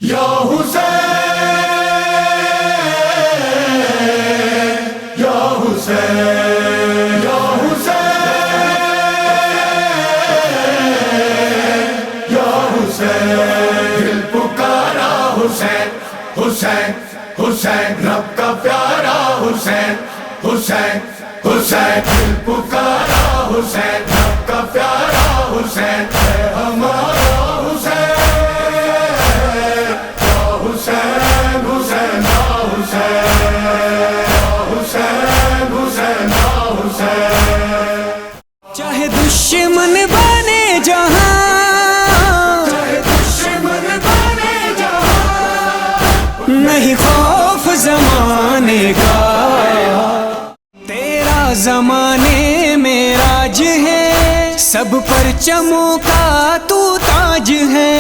یا حسین یا حسین یا حسین یا حسین دل پکارا حسین حسین حسین رب کا پیارا حسین حسین حسین دل پکارا حسین رب کا پیارا حسین ہے ہمارا حسین چاہے دشمن بنے جہاں، چاہے دشمن بنے جہاں، نہیں خوف زمانے کا، تیرا زمانے میں راج ہے، سب پرچموں کا تو تاج ہے،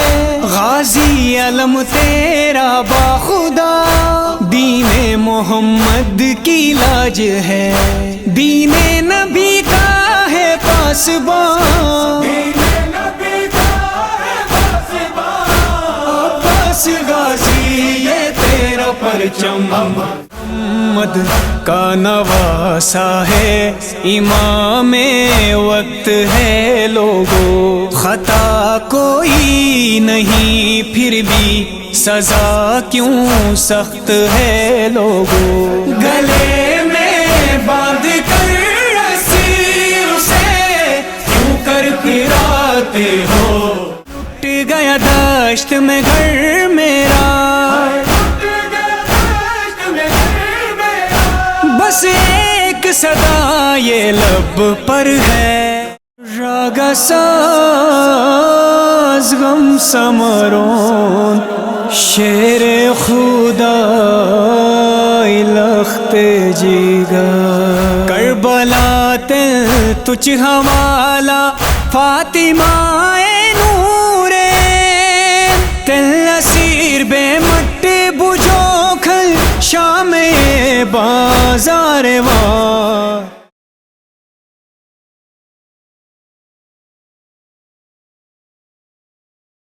غازی علم تیرا باخدا، دین محمد کی لاج ہے، دین نبی کا ہے پاسبان، عباس غازی یہ تیرا پرچم، محمد کا نواسا ہے، امام وقت ہے لوگو، خطا کوئی نہیں پھر بھی سزا کیوں سخت ہے لوگو، گلے میں باندھ کر رسی اسے کیوں کر پھراتے ہو، ٹوٹ گیا دشت میں گھر میرا، بس ایک صدا یہ لب پر ہے، راگ ساز غم سمرون شیر خدا لخت جیگر، کربلا تل تجھ حوالہ فاطمہ نورے، تل اسیر بے مٹ بجھو کھل شام بازار وان،